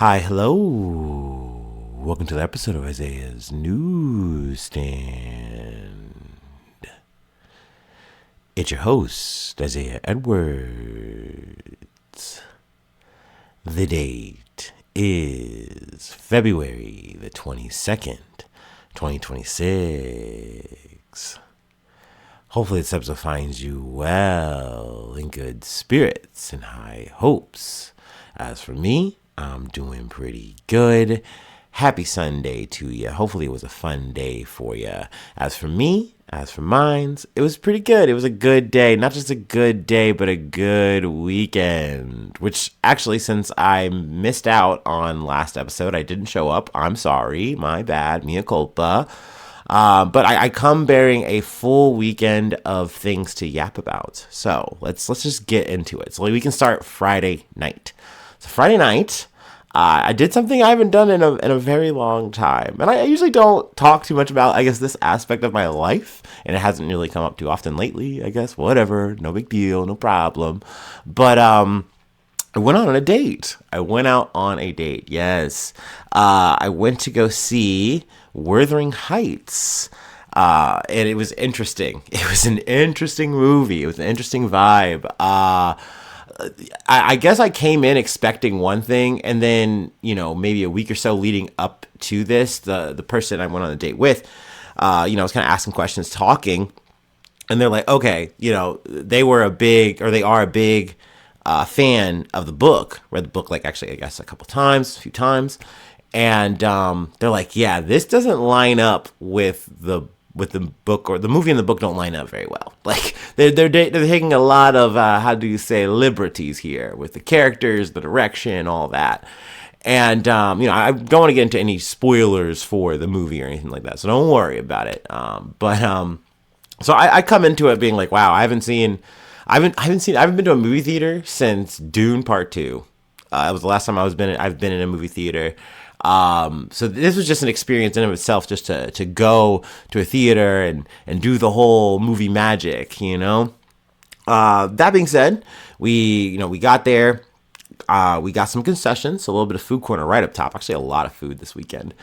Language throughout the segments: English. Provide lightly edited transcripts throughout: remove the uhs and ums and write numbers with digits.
Hi, hello. Welcome to the episode of Isaiah's Newsstand. It's your host, Isaiah Edwards. The date is February the 22nd, 2026. Hopefully this episode finds you well, in good spirits and high hopes. As for me, I'm doing pretty good. Happy Sunday to you. Hopefully it was a fun day for you. As for mine, it was pretty good. It was a good day. Not just a good day, but a good weekend. Which actually, since I missed out on last episode, I didn't show up. I'm sorry. My bad. Mea culpa. But I come bearing a full weekend of things to yap about. So let's just get into it. So we can start Friday night. So Friday night, I did something I haven't done in a very long time. And I usually don't talk too much about, I guess, this aspect of my life. And it hasn't really come up too often lately, I guess. Whatever. No big deal. No problem. But I went out on a date. Yes. I went to go see Wuthering Heights. And it was interesting. It was an interesting movie. It was an interesting vibe. I guess I came in expecting one thing, and then, maybe a week or so leading up to this, the person I went on a date with, I was kind of asking questions, talking, and they're like, okay, they are a big fan of the book. Read the book, like, actually, I guess a few times, and they're like, yeah, this doesn't line up with the book, or the movie and the book don't line up very well. Like they're taking a lot of liberties here with the characters, the direction, all that. And I don't want to get into any spoilers for the movie or anything like that, so don't worry about it. So I come into it being like, wow, I haven't been to a movie theater since Dune Part 2. It was the last time I've been in a movie theater. So this was just an experience in of itself, just to go to a theater and do the whole movie magic, That being said, we got there, we got some concessions, a little bit of food corner right up top, actually a lot of food this weekend.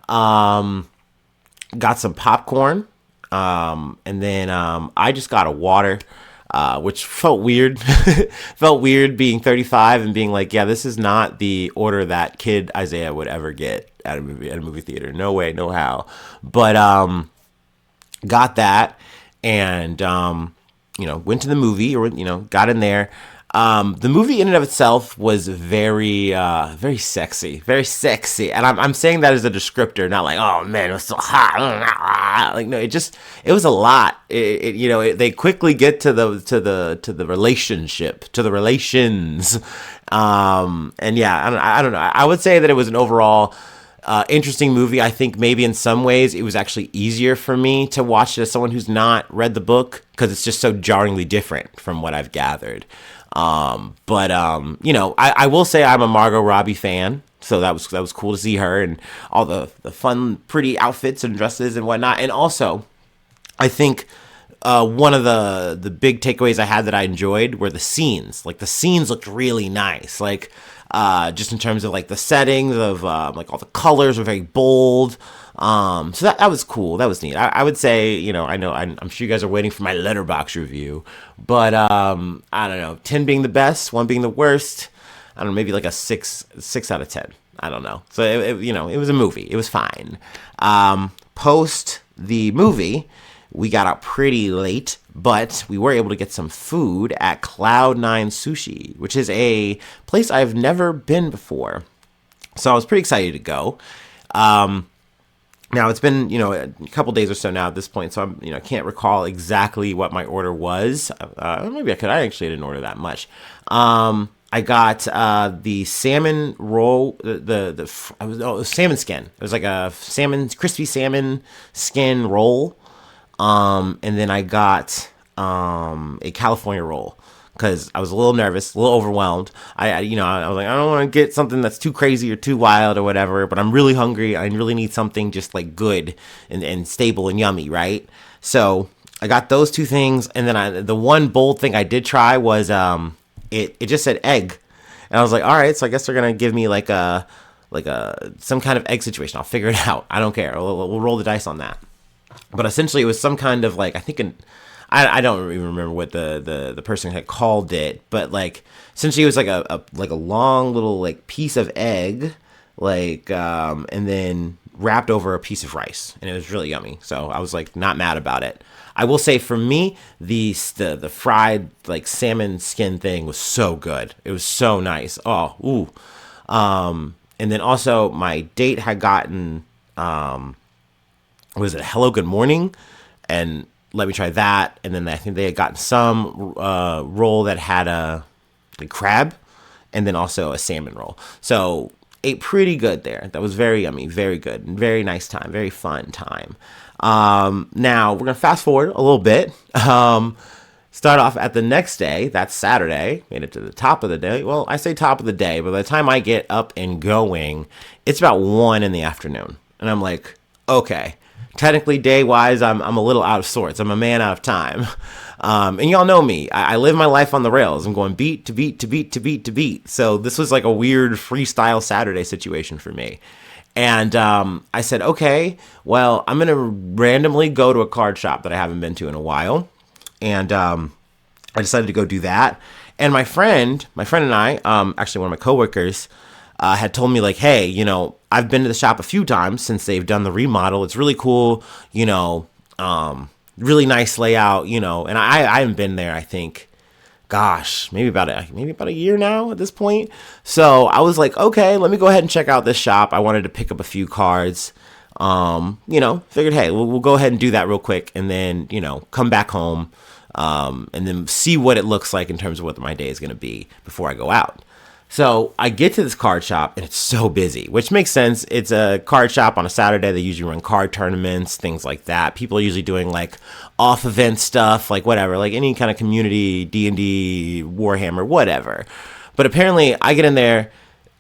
Got some popcorn, and then, I just got a water, which felt weird. Felt weird being 35 and being like, yeah, this is not the order that kid Isaiah would ever get at a movie theater. No way, no how. But got that, and went to the movie, or got in there. The movie in and of itself was very sexy, and I'm saying that as a descriptor, not like, oh man, it was so hot. Like, no, it was a lot. They quickly get to the relationship, to the relations, and yeah, I don't know. I would say that it was an overall interesting movie. I think maybe in some ways it was actually easier for me to watch it as someone who's not read the book, because it's just so jarringly different from what I've gathered. I will say I'm a Margot Robbie fan, so that was cool to see her and all the fun, pretty outfits and dresses and whatnot. And also, I think one of the big takeaways I had that I enjoyed were the scenes. Like, the scenes looked really nice. Like, just in terms of like the settings of like all the colors were very bold. So that was cool. That was neat. I would say, I'm sure you guys are waiting for my Letterboxd review, but I don't know, 10 being the best, 1 being the worst. I don't know, maybe like a 6 out of 10. I don't know. So it was a movie. It was fine. Post the movie, we got out pretty late, but we were able to get some food at Cloud9 Sushi, which is a place I've never been before. So I was pretty excited to go. Now it's been, a couple days or so now at this point, so I'm, I can't recall exactly what my order was. Maybe I could. I actually didn't order that much. I got the salmon roll, the salmon skin. It was like a crispy salmon skin roll. And then I got a California roll, because I was a little nervous, a little overwhelmed. I was like, I don't want to get something that's too crazy or too wild or whatever, but I'm really hungry. I really need something just like good and stable and yummy, right? So I got those two things, and then the one bold thing I did try was it just said egg, and I was like, all right, so I guess they're gonna give me like a some kind of egg situation. I'll figure it out. I don't care. We'll roll the dice on that. But essentially, it was some kind of like, I think I don't even remember what the person had called it, but like essentially it was like a long little like piece of egg, like and then wrapped over a piece of rice, and it was really yummy. So I was like not mad about it. I will say for me, the fried like salmon skin thing was so good. It was so nice. Oh, ooh. And then also my date had gotten was it Hello Good Morning, and let me try that. And then I think they had gotten some roll that had a crab, and then also a salmon roll. So ate pretty good there. That was very yummy, very good, and very nice time, very fun time. Now we're gonna fast forward a little bit. Start off at the next day. That's Saturday. Made it to the top of the day. Well, I say top of the day, but by the time I get up and going, it's about 1 in the afternoon, and I'm like, okay. Technically, day-wise, I'm a little out of sorts. I'm a man out of time. And y'all know me. I live my life on the rails. I'm going beat to beat to beat to beat to beat. So this was like a weird freestyle Saturday situation for me. And I said, okay, well, I'm going to randomly go to a card shop that I haven't been to in a while. And I decided to go do that. And my friend and I, actually one of my coworkers, had told me like, hey, I've been to the shop a few times since they've done the remodel. It's really cool, really nice layout, and I haven't been there, I think, gosh, maybe about a year now at this point. So I was like, okay, let me go ahead and check out this shop. I wanted to pick up a few cards, figured, hey, we'll go ahead and do that real quick and then, come back home, and then see what it looks like in terms of what my day is going to be before I go out. So I get to this card shop and it's so busy, which makes sense. It's a card shop on a Saturday. They usually run card tournaments, things like that. People are usually doing like off event stuff, like whatever, like any kind of community, D&D, Warhammer, whatever. But apparently I get in there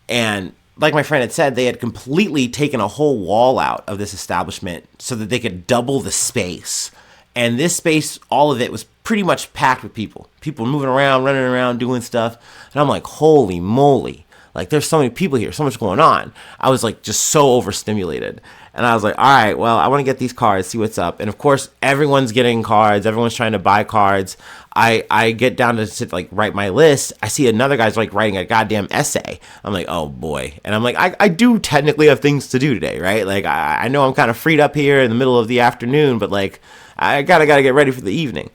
and like my friend had said, they had completely taken a whole wall out of this establishment so that they could double the space. And this space, all of it was pretty much packed with people. People moving around, running around, doing stuff. And I'm like, holy moly. Like, there's so many people here, so much going on. I was like just so overstimulated. And I was like, all right, well, I want to get these cards, see what's up. And of course, everyone's getting cards. Everyone's trying to buy cards. I get down to sit, like, write my list. I see another guy's like writing a goddamn essay. I'm like, oh boy. And I'm like, I do technically have things to do today, right? Like, I know I'm kind of freed up here in the middle of the afternoon, but like, I gotta get ready for the evening.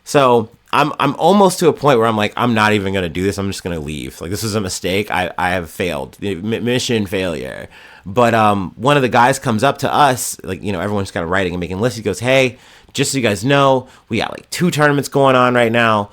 So I'm almost to a point where I'm like, I'm not even gonna do this. I'm just gonna leave. Like, this is a mistake. I have failed. Mission failure. But one of the guys comes up to us, like, everyone's kind of writing and making lists. He goes, hey, just so you guys know, we got like 2 tournaments going on right now.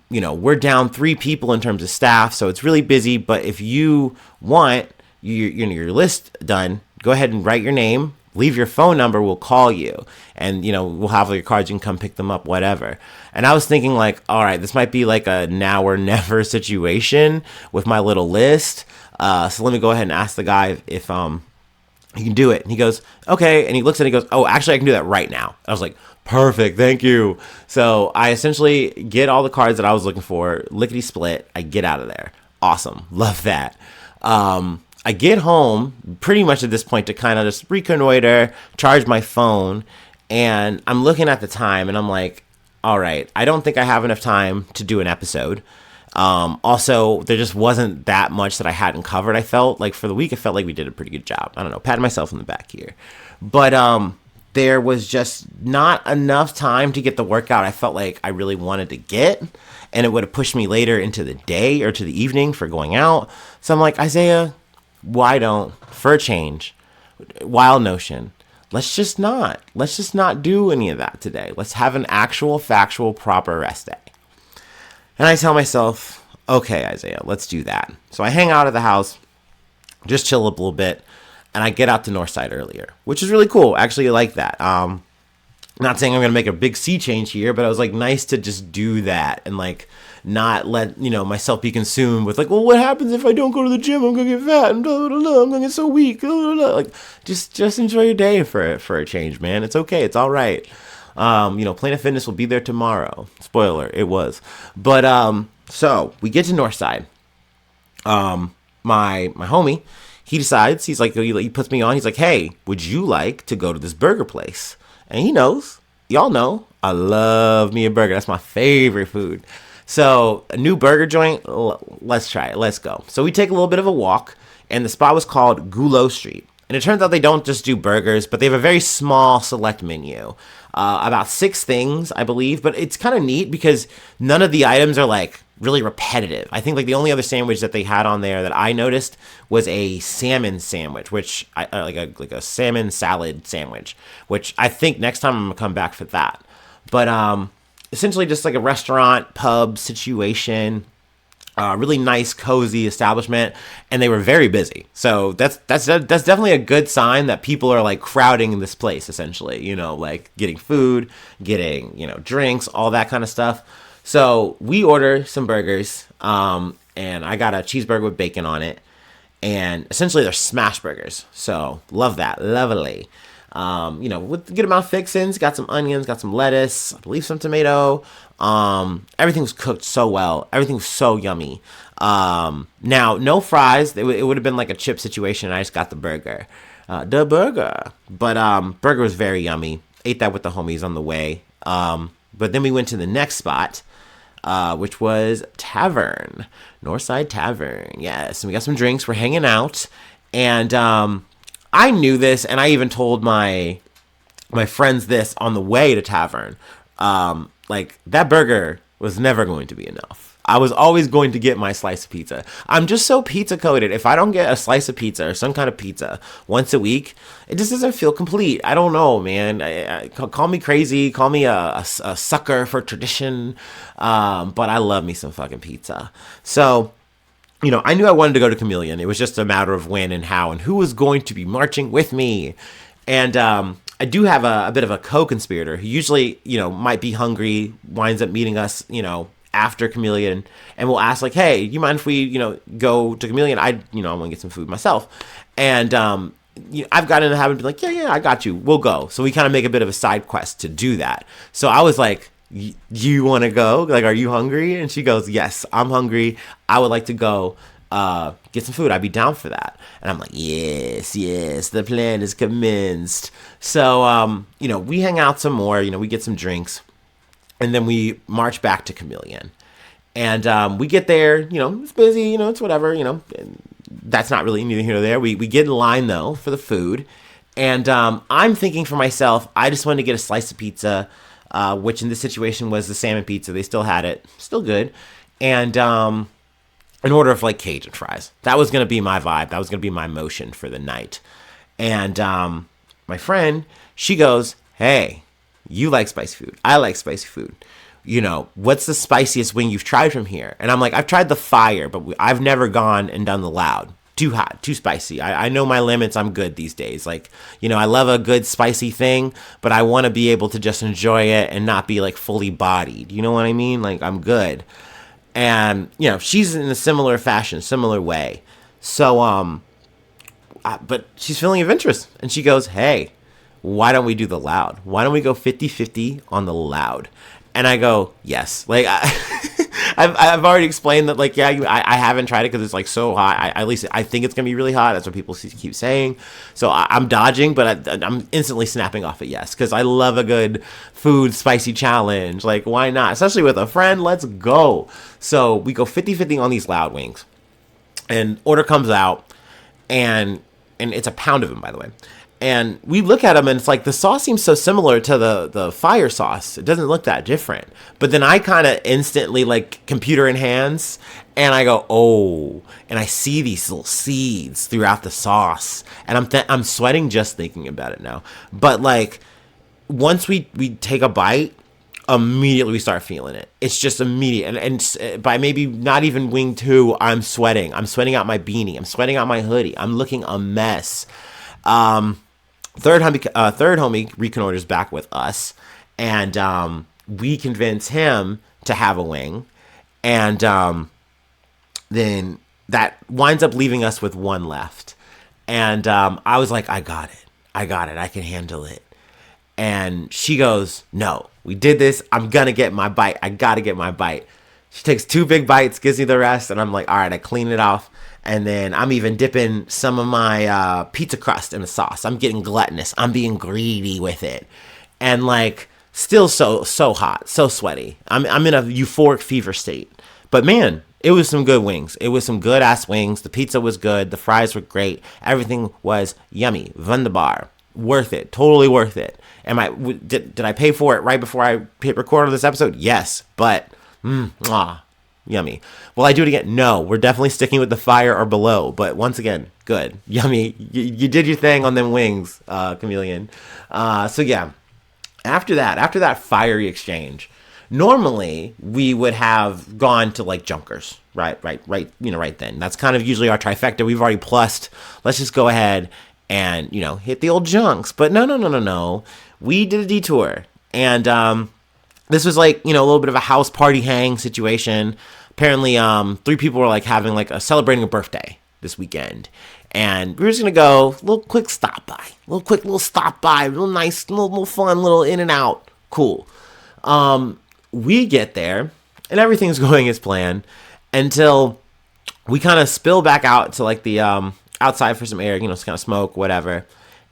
We're down 3 people in terms of staff, so it's really busy. But if you want your list done, go ahead and write your name. Leave your phone number, we'll call you, and we'll have all your cards, you can come pick them up, whatever. And I was thinking like, all right, this might be like a now or never situation with my little list. So let me go ahead and ask the guy if he can do it. And he goes, okay. And he looks at it and he goes, oh, actually I can do that right now. I was like, perfect, thank you. So I essentially get all the cards that I was looking for, lickety split, I get out of there. Awesome, love that. I get home pretty much at this point to kind of just reconnoiter, charge my phone, and I'm looking at the time and I'm like, all right, I don't think I have enough time to do an episode. Also, there just wasn't that much that I hadn't covered. I felt like for the week, I felt like we did a pretty good job. I don't know, patting myself on the back here. But there was just not enough time to get the workout I felt like I really wanted to get. And it would have pushed me later into the day or to the evening for going out. So I'm like, Isaiah, why don't, for a change, wild notion, let's just not do any of that today. Let's have an actual, factual, proper rest day. And I tell myself, okay, Isaiah, let's do that. So I hang out at the house, just chill up a little bit, and I get out to Northside earlier, which is really cool. Actually, I like that. Not saying I'm going to make a big sea change here, but it was like nice to just do that and like not let, myself be consumed with like, well, what happens if I don't go to the gym? I'm going to get fat and blah, blah, blah, I'm going to get so weak. Blah, blah, blah. Like, just enjoy your day for a change, man. It's okay. It's all right. Planet Fitness will be there tomorrow. Spoiler, it was. But so we get to Northside. My homie, he decides, he puts me on. He's like, hey, would you like to go to this burger place? And he knows, y'all know, I love me a burger. That's my favorite food. So a new burger joint, let's try it. Let's go. So we take a little bit of a walk, and the spot was called Goulot Street. And it turns out they don't just do burgers, but they have a very small select menu. About 6 things, I believe. But it's kind of neat because none of the items are like really repetitive. I think like the only other sandwich that they had on there that I noticed was a salmon sandwich, which like a salmon salad sandwich, which I think next time I'm gonna come back for that. But essentially just like a restaurant pub situation. Really nice, cozy establishment, and they were very busy. So that's definitely a good sign that people are like crowding in this place. Essentially, like getting food, getting drinks, all that kind of stuff. So we order some burgers, and I got a cheeseburger with bacon on it, and essentially they're smash burgers. So love that, lovely. With a good amount of fixings, got some onions, got some lettuce, I believe some tomato. Everything was cooked so well. Everything was so yummy. Now, no fries. It would have been like a chip situation. I just got the burger. But burger was very yummy. Ate that with the homies on the way. But then we went to the next spot, which was Tavern. Northside Tavern. Yes. And we got some drinks. We're hanging out. And, I knew this, and I even told my friends this on the way to Tavern. Like, that burger was never going to be enough. I was always going to get my slice of pizza. I'm just so pizza coded. If I don't get a slice of pizza or some kind of pizza once a week, it just doesn't feel complete. I don't know, man. Call me crazy. Call me a sucker for tradition. But I love me some fucking pizza. So, I knew I wanted to go to Chameleon. It was just a matter of when and how and who was going to be marching with me. And I do have a bit of a co-conspirator who usually, might be hungry, winds up meeting us, after Chameleon, and we'll ask like, hey, you mind if we, go to Chameleon? I want to get some food myself. And I've gotten in the habit of being like, yeah, I got you. We'll go. So we kind of make a bit of a side quest to do that. So I was like, you want to go? Like, are you hungry? And she goes, yes, I'm hungry. I would like to go get some food. I'd be down for that. And I'm like, yes, the plan is commenced. So, we hang out some more, we get some drinks, and then we march back to Chameleon. And we get there, it's busy, it's whatever, that's not really neither here nor there. We get in line, though, for the food. And I'm thinking for myself, I just wanted to get a slice of pizza, which in this situation was the salmon pizza. They still had it. Still good. And an order of like Cajun fries. That was going to be my vibe. That was going to be my motion for the night. And my friend, she goes, hey, you like spicy food. I like spicy food. What's the spiciest wing you've tried from here? And I'm like, I've tried the fire, but I've never gone and done the loud. Too hot, too spicy. I know my limits. I'm good these days. Like, I love a good spicy thing, but I want to be able to just enjoy it and not be like fully bodied. You know what I mean? Like, I'm good. And, she's in a similar fashion, similar way. So, but she's feeling of interest. And she goes, hey, why don't we do the loud? Why don't we go 50-50 on the loud? And I go, yes. Like, I've already explained that, like, yeah, I haven't tried it because it's, like, so hot. At least I think it's going to be really hot. That's what people keep saying. So I'm dodging, but I'm instantly snapping off at yes because I love a good food spicy challenge. Like, why not? Especially with a friend. Let's go. So we go 50-50 on these loud wings. And order comes out, and it's a pound of them, by the way. And we look at them, and it's like the sauce seems so similar to the fire sauce. It doesn't look that different. But then I kind of instantly, like, computer in hands, and I go, oh. And I see these little seeds throughout the sauce. And I'm sweating just thinking about it now. But, like, once we take a bite, immediately we start feeling it. It's just immediate. And by maybe not even wing 2, I'm sweating. I'm sweating out my beanie. I'm sweating out my hoodie. I'm looking a mess. Third homie reconnoiters back with us, and we convince him to have a wing, and then that winds up leaving us with one left. And I was like, I got it, I can handle it. And she goes, no, we did this, I'm gonna get my bite, I gotta get my bite. She takes 2 big bites, gives me the rest, and I'm like, all right, I clean it off. And then I'm even dipping some of my pizza crust in the sauce. I'm getting gluttonous. I'm being greedy with it. And like, still so hot, so sweaty. I'm in a euphoric fever state. But man, it was some good wings. It was some good ass wings. The pizza was good. The fries were great. Everything was yummy. Wunderbar. Worth it. Totally worth it. Did I pay for it right before I hit record on this episode? Yes. But, yummy. Will I do it again? No. We're definitely sticking with the fire or below. But once again, good. Yummy. You did your thing on them wings, Chameleon. So yeah. After that fiery exchange, normally we would have gone to like Junkers, right then. That's kind of usually our trifecta. We've already plussed. Let's just go ahead and, hit the old junks. But no. We did a detour. And this was like, a little bit of a house party hang situation. Apparently, 3 people were like having like celebrating a birthday this weekend. And we were just going to go, a little quick stop by, a little nice, little fun, little in and out. Cool. We get there and everything's going as planned until we kind of spill back out to like the outside for some air, to kind of smoke, whatever.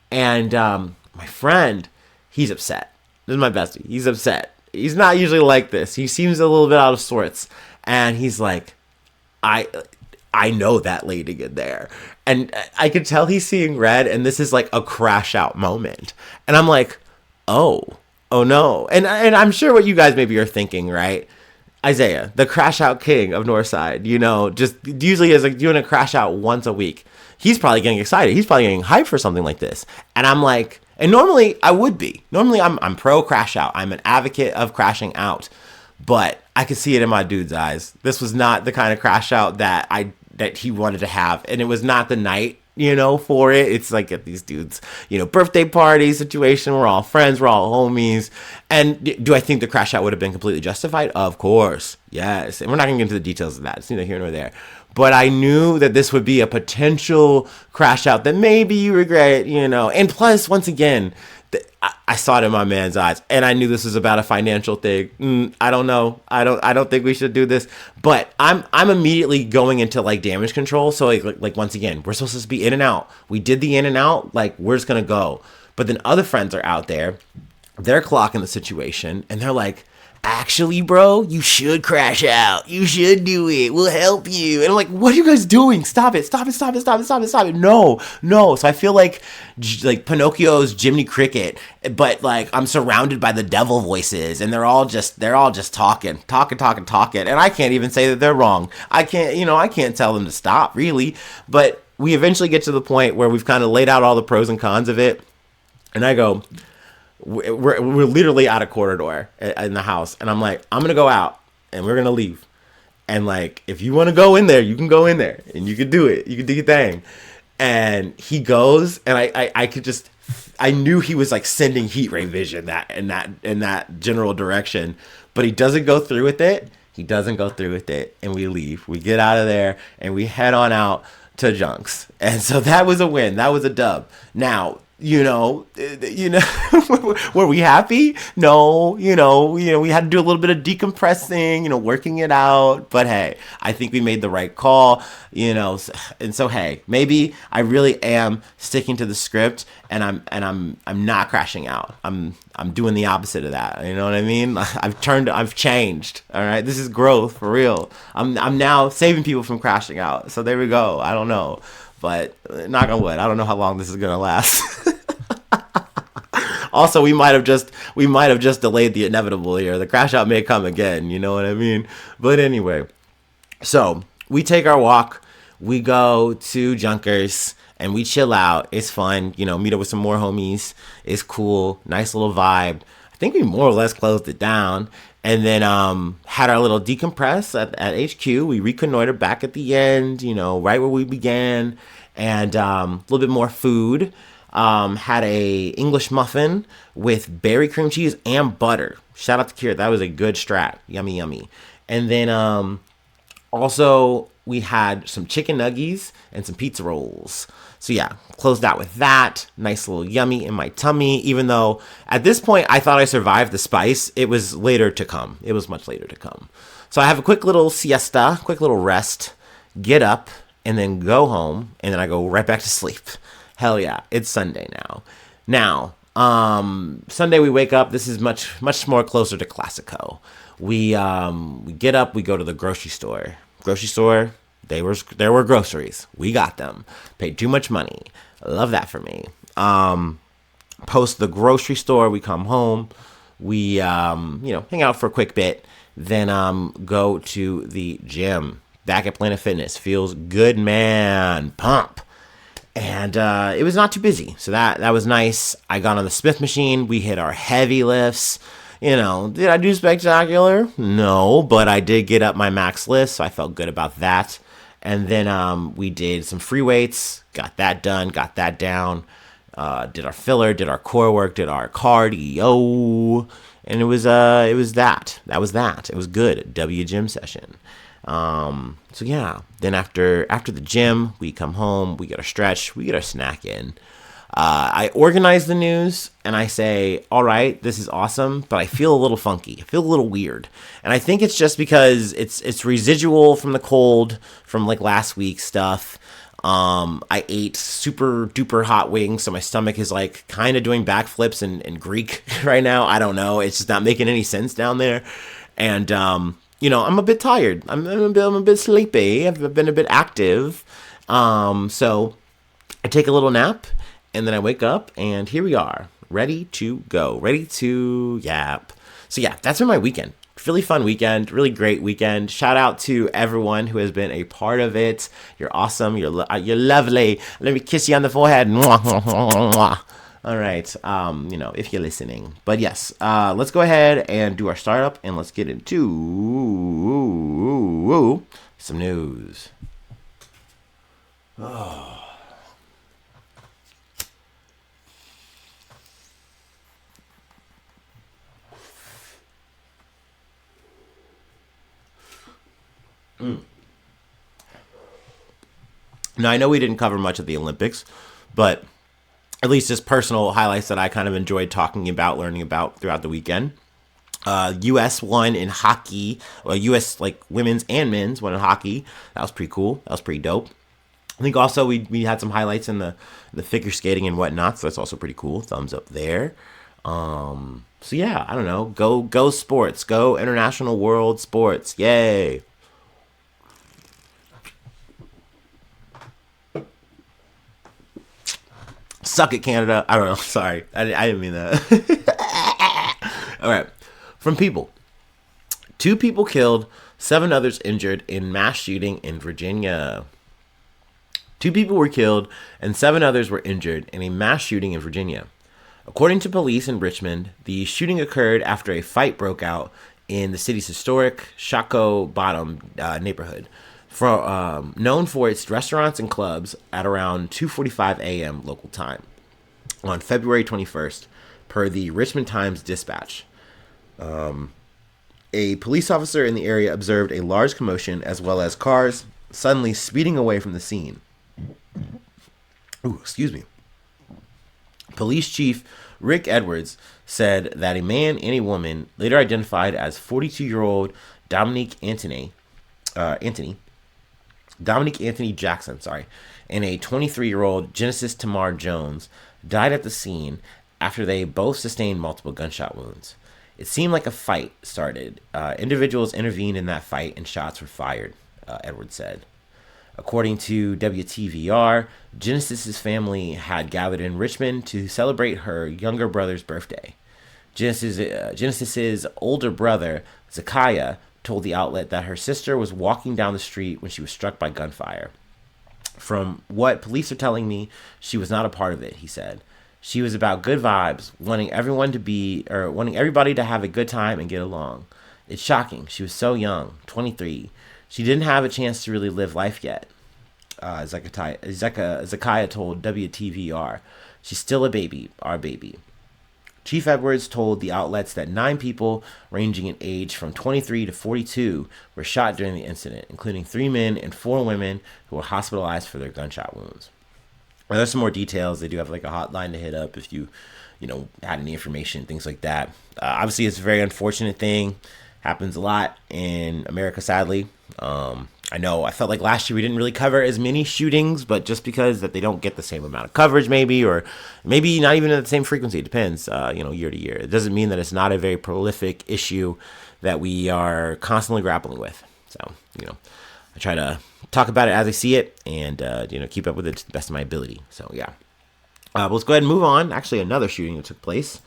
And my friend, he's upset. This is my bestie. He's upset. He's not usually like this. He seems a little bit out of sorts. And he's like, I know that lady in there. And I could tell he's seeing red, and this is like a crash out moment. And I'm like, oh no. And I'm sure what you guys maybe are thinking, right? Isaiah, the crash out king of Northside, just usually is like doing a crash out once a week. He's probably getting excited. He's probably getting hyped for something like this. And I'm like, and normally I would be. Normally I'm pro crash out. I'm an advocate of crashing out. But I could see it in my dude's eyes. This was not the kind of crash out that he wanted to have. And it was not the night, for it. It's like at these dudes, birthday party situation. We're all friends. We're all homies. And do I think the crash out would have been completely justified? Of course. Yes. And we're not going to get into the details of that. It's neither here nor there. But I knew that this would be a potential crash out that maybe you regret, And plus, once again, I saw it in my man's eyes, and I knew this was about a financial thing. I don't know. I don't think we should do this. But I'm immediately going into like damage control. So like once again, we're supposed to be in and out. We did the in and out. Like we're just gonna go. But then other friends are out there. They're clocking the situation, and they're like, actually, bro, you should crash out. You should do it. We'll help you. And I'm like, what are you guys doing? Stop it. No. So I feel like Pinocchio's Jiminy Cricket, but like I'm surrounded by the devil voices, and they're all just talking. And I can't even say that they're wrong. I can't tell them to stop, really. But we eventually get to the point where we've kind of laid out all the pros and cons of it. And I go, we're literally out of corridor in the house, and I'm like, I'm gonna go out and we're gonna leave, and like if you want to go in there, you can go in there and you can do it, you can do your thing. And he goes, and I knew he was like sending heat ray vision in that general direction, but he doesn't go through with it. And we leave. We get out of there and we head on out to Junks. And so that was a win. That was a dub. Now, were we happy? No, we had to do a little bit of decompressing, working it out. But hey, I think we made the right call, and so hey, maybe I really am sticking to the script, and I'm not crashing out. I'm doing the opposite of that. You know what I mean? I've changed. All right, this is growth for real. I'm now saving people from crashing out. So there we go. I don't know. But knock on wood, I don't know how long this is gonna last. Also, we might have just delayed the inevitable here. The crash out may come again. You know what I mean? But anyway, so we take our walk. We go to Junkers and we chill out. It's fun. Meet up with some more homies. It's cool. Nice little vibe. I think we more or less closed it down. And then had our little decompress at HQ. We reconnoitered back at the end, right where we began. And a little bit more food. Had a English muffin with berry cream cheese and butter. Shout out to Kira. That was a good strat. Yummy, yummy. And then also we had some chicken nuggies and some pizza rolls. So yeah, closed out with that. Nice little yummy in my tummy. Even though at this point I thought I survived the spice, it was later to come. It was much later to come. So I have a quick little siesta, quick little rest, get up, and then go home, and then I go right back to sleep. Hell yeah, it's Sunday now. Now, Sunday we wake up. This is much more closer to Classico. We get up, we go to the grocery store. Grocery store, there were groceries. We got them. Paid too much money. Love that for me. Post the grocery store, we come home. We hang out for a quick bit, then go to the gym. Back at Planet Fitness. Feels good, man. Pump. And it was not too busy, so that was nice. I got on the Smith machine. We hit our heavy lifts. Did I do spectacular? No, but I did get up my max list, so I felt good about that. And then we did some free weights. Got that done. Got that down. Did our filler. Did our core work. Did our cardio. And it was that. That was that. It was good. W gym session. So yeah, then after the gym, we come home, we get our stretch, we get our snack in. I organize the news and I say, all right, this is awesome, but I feel a little funky. I feel a little weird. And I think it's just because it's residual from the cold from like last week's stuff. I ate super duper hot wings, so my stomach is like kind of doing backflips in Greek right now. I don't know. It's just not making any sense down there. And, I'm a bit tired. I'm a bit sleepy. I've been a bit active. So I take a little nap, and then I wake up, and here we are, ready to go, ready to yap. So yeah, that's been my weekend. Really fun weekend, really great weekend. Shout out to everyone who has been a part of it. You're awesome. You're lovely. Let me kiss you on the forehead. All right, if you're listening. But yes, let's go ahead and do our startup, and let's get into some news. Oh. Now, I know we didn't cover much of the Olympics, but at least just personal highlights that I kind of enjoyed talking about, learning about throughout the weekend. U.S. won in hockey. Well, U.S. like women's and men's won in hockey. That was pretty cool. That was pretty dope. I think also we had some highlights in the figure skating and whatnot, so that's also pretty cool. Thumbs up there. So yeah, I don't know. Go sports. Go international world sports. Yay. Suck it, Canada. I don't know. Sorry. I didn't mean that. All right. From People. 2 people killed, 7 others injured in mass shooting in Virginia. 2 people were killed and 7 others were injured in a mass shooting in Virginia. According to police in Richmond, the shooting occurred after a fight broke out in the city's historic Shockoe Bottom neighborhood, known for its restaurants and clubs, at around 2:45 a.m. local time on February 21st, per the Richmond Times-Dispatch. A police officer in the area observed a large commotion as well as cars suddenly speeding away from the scene. Ooh, excuse me. Police Chief Rick Edwards said that a man and a woman, later identified as 42-year-old Dominique Anthony Jackson, and a 23-year-old Genesis Tamar Jones, died at the scene after they both sustained multiple gunshot wounds. It seemed like a fight started. Individuals intervened in that fight and shots were fired, Edwards said. According to WTVR, Genesis's family had gathered in Richmond to celebrate her younger brother's birthday. Genesis's older brother, Zakiah, told the outlet that her sister was walking down the street when she was struck by gunfire. From what police are telling me, she was not a part of it, he said. She was about good vibes, wanting everybody to have a good time and get along. It's shocking. She was so young, 23. She didn't have a chance to really live life yet. Zakiah told WTVR. She's still a baby, our baby. Chief Edwards told the outlets that 9 people, ranging in age from 23 to 42, were shot during the incident, including 3 men and 4 women who were hospitalized for their gunshot wounds. Now, there's some more details. They do have like a hotline to hit up if you had any information, things like that. Obviously, it's a very unfortunate thing. Happens a lot in America, sadly. I know I felt like last year we didn't really cover as many shootings, but just because that they don't get the same amount of coverage, maybe, or maybe not even at the same frequency. It depends, year to year. It doesn't mean that it's not a very prolific issue that we are constantly grappling with. So, I try to talk about it as I see it and, keep up with it to the best of my ability. So, yeah. But let's go ahead and move on. Actually, another shooting that took place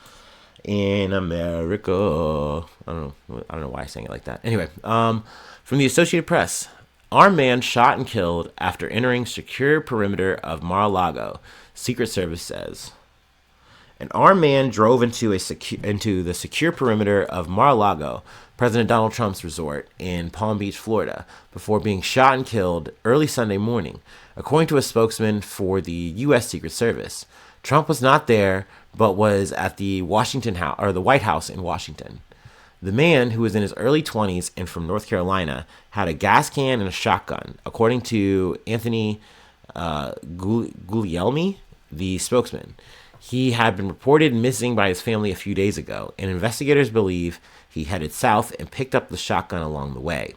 in America. I don't know why I sang it like that. Anyway, from the Associated Press. Armed man shot and killed after entering secure perimeter of Mar-a-Lago, Secret Service says. An armed man drove into the secure perimeter of Mar-a-Lago, President Donald Trump's resort in Palm Beach, Florida, before being shot and killed early Sunday morning, according to a spokesman for the U.S. Secret Service. Trump was not there, but was at the White House in Washington. The man, who was in his early 20s and from North Carolina, had a gas can and a shotgun, according to Anthony Guglielmi, the spokesman. He had been reported missing by his family a few days ago, and investigators believe he headed south and picked up the shotgun along the way.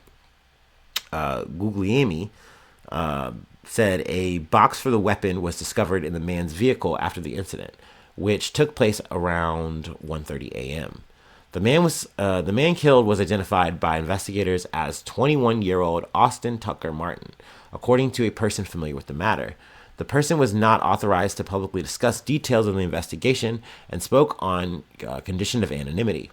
Guglielmi said a box for the weapon was discovered in the man's vehicle after the incident, which took place around 1:30 a.m. The man killed was identified by investigators as 21-year-old Austin Tucker Martin, according to a person familiar with the matter. The person was not authorized to publicly discuss details of the investigation and spoke on condition of anonymity.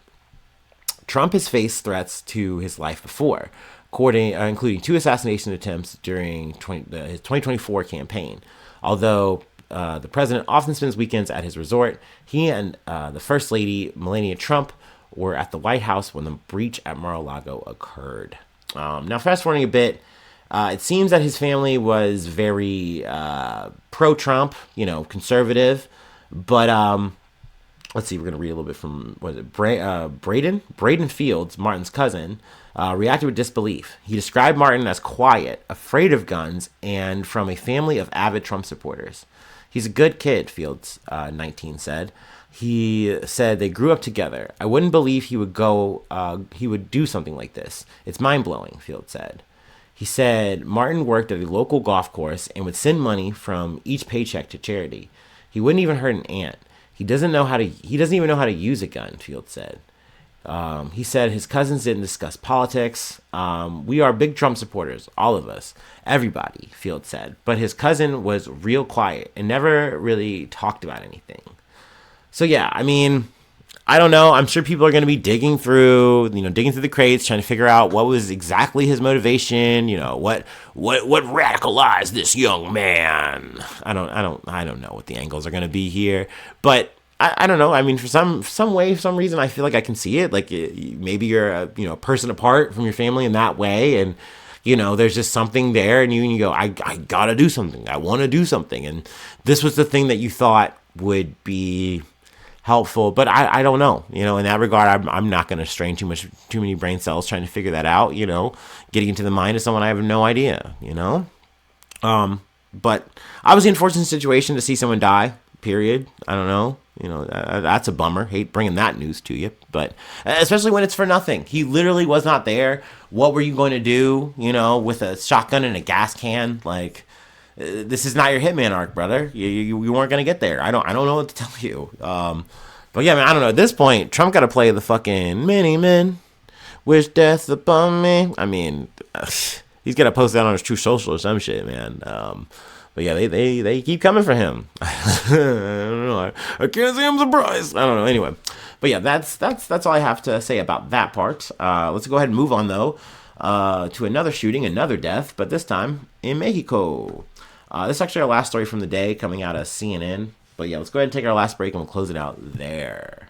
Trump has faced threats to his life before, including 2 assassination attempts during his 2024 campaign. Although the president often spends weekends at his resort, he and the First Lady, Melania Trump, were at the White House when the breach at Mar-a-Lago occurred. Now, fast forwarding a bit, it seems that his family was very pro-Trump, conservative. But let's see, we're going to read a little bit from, Braden Fields, Martin's cousin, reacted with disbelief. He described Martin as quiet, afraid of guns, and from a family of avid Trump supporters. He's a good kid, Fields, 19, said. He said they grew up together. I wouldn't believe he would do something like this. It's mind-blowing, Fields said. He said Martin worked at a local golf course and would send money from each paycheck to charity. He wouldn't even hurt an ant. He doesn't even know how to use a gun, Fields said. He said his cousins didn't discuss politics. We are big Trump supporters, all of us, everybody, Fields said. But his cousin was real quiet and never really talked about anything. So yeah, I mean, I don't know. I'm sure people are going to be digging through the crates, trying to figure out what was exactly his motivation. What radicalized this young man. I don't know what the angles are going to be here, but I don't know. I mean, for some reason, I feel like I can see it. Like maybe you're a person apart from your family in that way, and there's just something there, and you go, I gotta do something. I want to do something, and this was the thing that you thought would be helpful, but I don't know. In that regard, I'm not going to strain too many brain cells trying to figure that out. Getting into the mind of someone I have no idea. But obviously, unfortunate situation to see someone die. Period. I don't know. That's a bummer. Hate bringing that news to you, but especially when it's for nothing. He literally was not there. What were you going to do? With a shotgun and a gas can, like. This is not your Hitman arc, brother. You weren't gonna get there. I don't know what to tell you. But yeah, man, I don't know. At this point, Trump got to play the fucking many men wish death upon me. I mean, he's gonna post that on his True Social or some shit, man. But yeah, they keep coming for him. I don't know. I can't say I'm surprised. I don't know. Anyway, but yeah, that's all I have to say about that part. Let's go ahead and move on though to another shooting, another death, but this time in Mexico. This is actually our last story from the day coming out of CNN. But yeah, let's go ahead and take our last break and we'll close it out there.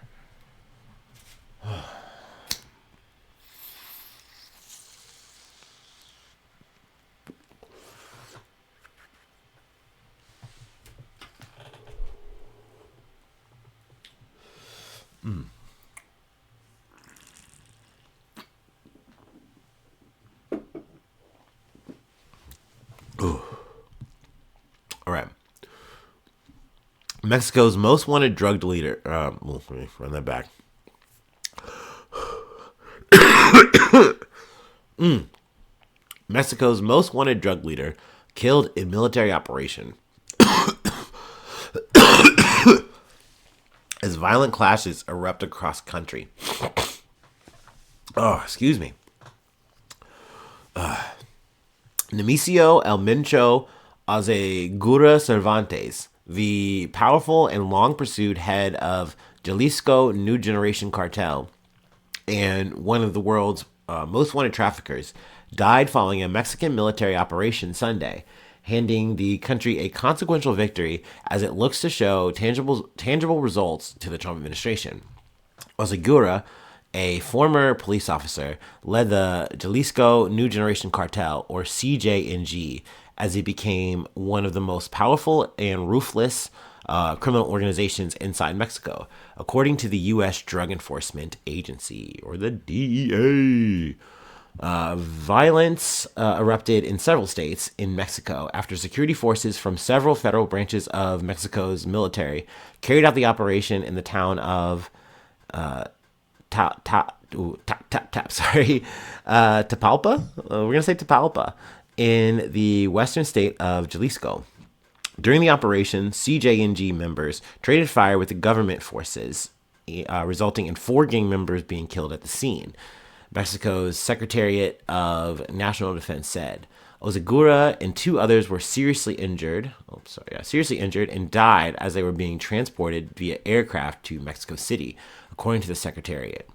All right. Mexico's most wanted drug dealer. Let me run that back. Mexico's most wanted drug leader, killed in military operation. As violent clashes erupt across country. Oh, excuse me. Nemesio El Mencho Azegura Cervantes, the powerful and long-pursued head of Jalisco New Generation Cartel and one of the world's most wanted traffickers, died following a Mexican military operation Sunday, handing the country a consequential victory as it looks to show tangible results to the Trump administration. Ozagura, a former police officer, led the Jalisco New Generation Cartel, or CJNG, as he became one of the most powerful and ruthless criminal organizations inside Mexico, according to the U.S. Drug Enforcement Agency, or the DEA. Violence erupted in several states in Mexico after security forces from several federal branches of Mexico's military carried out the operation in the town of Tapalpa. We're gonna say Tapalpa in the western state of Jalisco. During the operation, CJNG members traded fire with the government forces, resulting in 4 gang members being killed at the scene. Mexico's Secretariat of National Defense said Ozagura and 2 others were seriously injured and died as they were being transported via aircraft to Mexico City, according to the Secretariat.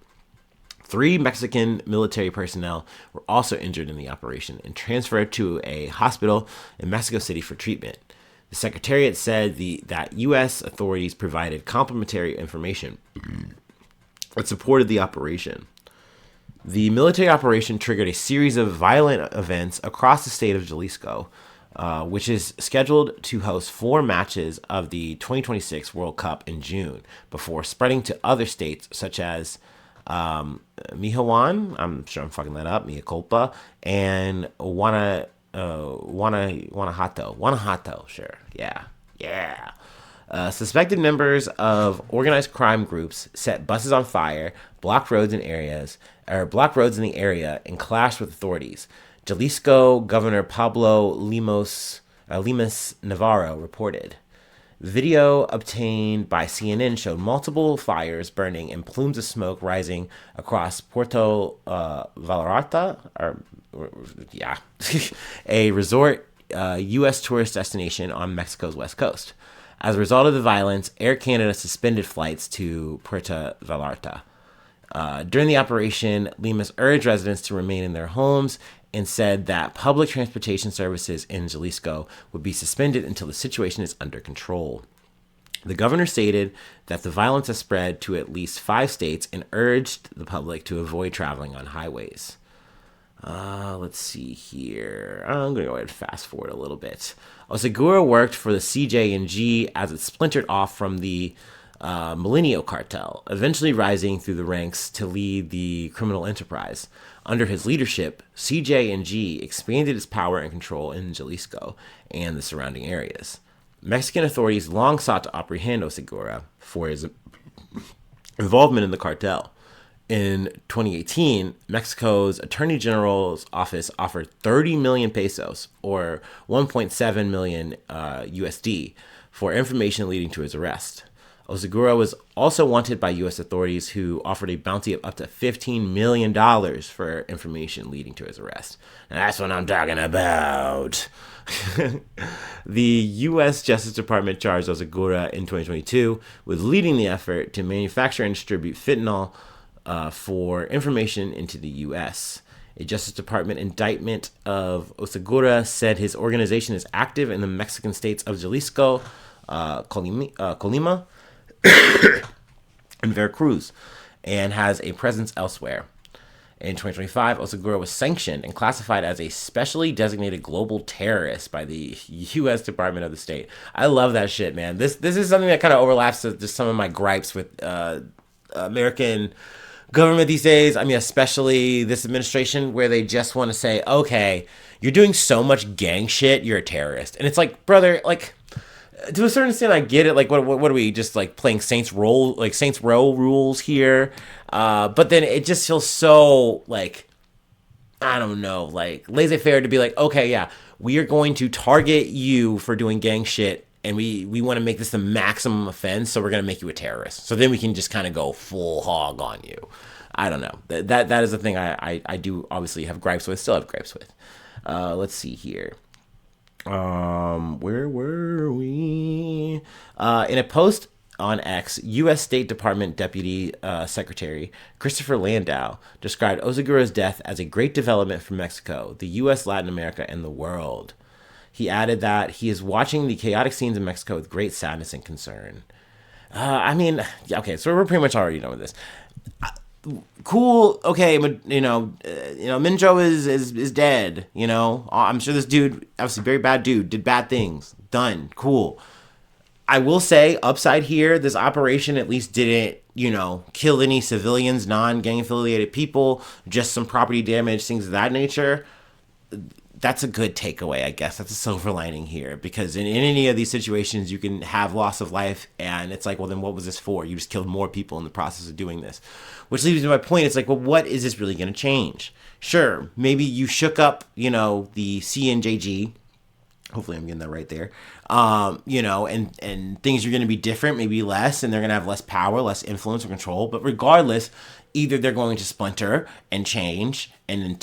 3 Mexican military personnel were also injured in the operation and transferred to a hospital in Mexico City for treatment. The Secretariat said that U.S. authorities provided complementary information that supported the operation. The military operation triggered a series of violent events across the state of Jalisco, which is scheduled to host 4 matches of the 2026 World Cup in June, before spreading to other states such as Michoacan, I'm sure I'm fucking that up, mea culpa, and Guanajuato, sure, yeah. Suspected members of organized crime groups set buses on fire, blocked roads in the area, and clashed with authorities. Jalisco Governor Pablo Lemus Navarro reported. Video obtained by CNN showed multiple fires burning and plumes of smoke rising across Puerto Vallarta, a resort U.S. tourist destination on Mexico's west coast. As a result of the violence, Air Canada suspended flights to Puerto Vallarta. During the operation, Lemus urged residents to remain in their homes and said that public transportation services in Jalisco would be suspended until the situation is under control. The governor stated that the violence has spread to at least 5 states and urged the public to avoid traveling on highways. Let's see here. I'm going to go ahead and fast forward a little bit. Osagura worked for the CJNG as it splintered off from the Milenio cartel, eventually rising through the ranks to lead the criminal enterprise. Under his leadership, CJNG expanded its power and control in Jalisco and the surrounding areas. Mexican authorities long sought to apprehend Osagura for his involvement in the cartel. In 2018, Mexico's Attorney General's office offered 30 million pesos, or 1.7 million USD, for information leading to his arrest. Osagura was also wanted by U.S. authorities, who offered a bounty of up to $15 million for information leading to his arrest. And that's what I'm talking about. The U.S. Justice Department charged Osagura in 2022 with leading the effort to manufacture and distribute fentanyl for information into the U.S. A Justice Department indictment of Osagura said his organization is active in the Mexican states of Jalisco, Colima, and Veracruz, and has a presence elsewhere. In 2025, Osagura was sanctioned and classified as a specially designated global terrorist by the U.S. Department of the State. I love that shit, man. This is something that kind of overlaps to just some of my gripes with American government these days. I mean, especially this administration, where they just want to say, okay, you're doing so much gang shit, you're a terrorist. And it's like, brother, like, to a certain extent, I get it. Like, what are we, just like playing Saints Row rules here? But then it just feels so like, I don't know, like laissez-faire to be like, okay, yeah, we are going to target you for doing gang shit, and we want to make this the maximum offense, so we're going to make you a terrorist. So then we can just kind of go full hog on you. I don't know. That is the thing I do obviously have gripes with, still have gripes with. Let's see here. Where were we? In a post on X, U.S. State Department Deputy Secretary Christopher Landau described Oseguera's death as a great development for Mexico, the U.S., Latin America, and the world. He added that he is watching the chaotic scenes in Mexico with great sadness and concern. Okay, so we're pretty much already knowing this. Cool, okay, but Mencho is dead. I'm sure this dude, obviously very bad dude, did bad things. Done, cool. I will say, upside here, this operation at least didn't, kill any civilians, non-gang affiliated people, just some property damage, things of that nature. That's a good takeaway, I guess. That's a silver lining here, because in any of these situations, you can have loss of life, and it's like, well, then what was this for? You just killed more people in the process of doing this. Which leads me to my point. It's like, well, what is this really going to change? Sure, maybe you shook up, the CNJG. Hopefully I'm getting that right there. And things are going to be different, maybe less, and they're going to have less power, less influence or control. But regardless, either they're going to splinter and change and then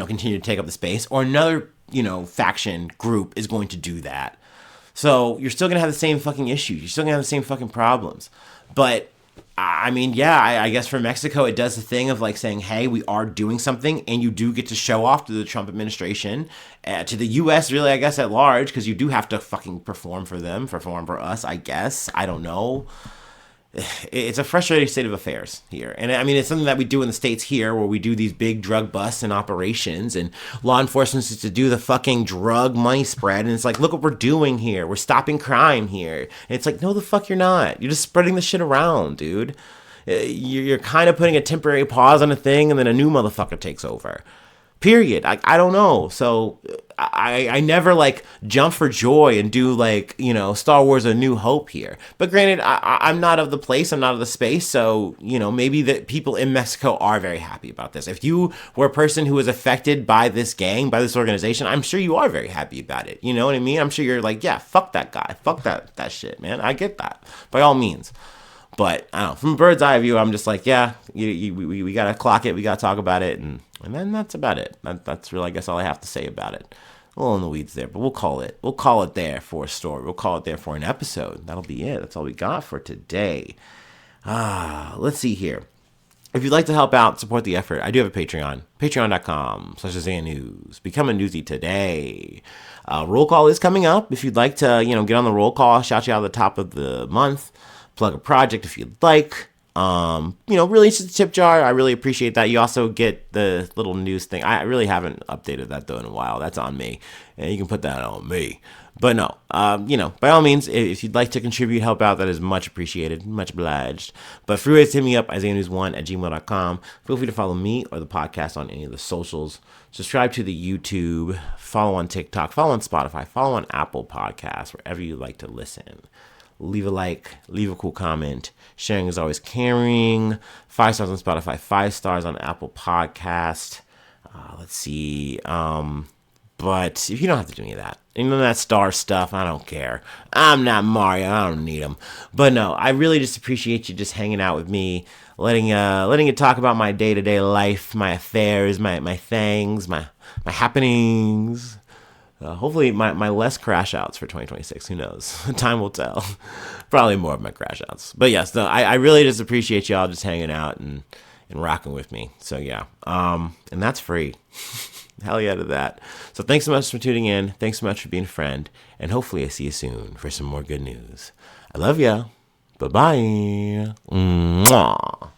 continue to take up the space, or another, faction group is going to do that. So you're still going to have the same fucking issues. You're still going to have the same fucking problems. But I guess for Mexico, it does the thing of like saying, hey, we are doing something, and you do get to show off to the Trump administration, to the U.S., really, I guess, at large, because you do have to fucking perform for them, perform for us, I guess. I don't know. It's a frustrating state of affairs here. And it's something that we do in the States here, where we do these big drug busts and operations, and law enforcement is to do the fucking drug money spread. And it's like, look what we're doing here. We're stopping crime here. And it's like, no, the fuck you're not. You're just spreading the shit around, dude. You're kind of putting a temporary pause on a thing, and then a new motherfucker takes over. Period. I don't know. So I never like jump for joy and do like, Star Wars A New Hope here. But granted, I'm not of the place. I'm not of the space. So, maybe the people in Mexico are very happy about this. If you were a person who was affected by this gang, by this organization, I'm sure you are very happy about it. You know what I mean? I'm sure you're like, yeah, fuck that guy. Fuck that shit, man. I get that. By all means. But I don't know, from a bird's eye view, I'm just like, yeah, we got to clock it. We got to talk about it. And then that's about it. That's really, I guess, all I have to say about it. A little in the weeds there, but we'll call it there for a story. We'll call it there for an episode. That'll be it. That's all we got for today. Let's see here. If you'd like to help out, support the effort, I do have a Patreon. Patreon.com/AZANews. Become a newsie today. Roll call is coming up. If you'd like to, get on the roll call, shout you out at the top of the month. Plug a project if you'd like. Really just a tip jar. I really appreciate that. You also get the little news thing. I really haven't updated that though in a while. That's on me. And you can put that on me. But no, by all means, if you'd like to contribute, help out, that is much appreciated, much obliged. But free ways to hit me up, IsaiahNews1@gmail.com. Feel free to follow me or the podcast on any of the socials. Subscribe to the YouTube, follow on TikTok, follow on Spotify, follow on Apple Podcasts, wherever you like to listen. Leave a like, leave a cool comment. Sharing is always caring. 5 stars on Spotify, 5 stars on Apple Podcast. Let's see. But if you don't have to do any of that, that star stuff, I don't care. I'm not Mario. I don't need them. But no, I really just appreciate you just hanging out with me, letting you talk about my day-to-day life, my affairs, my things, my happenings. Hopefully my less crash outs for 2026. Who knows? Time will tell. Probably more of my crash outs. But yes, no, I really just appreciate y'all just hanging out and rocking with me. So yeah. And that's free. Hell yeah to that. So thanks so much for tuning in. Thanks so much for being a friend. And hopefully I see you soon for some more good news. I love ya. Bye-bye. Mwah.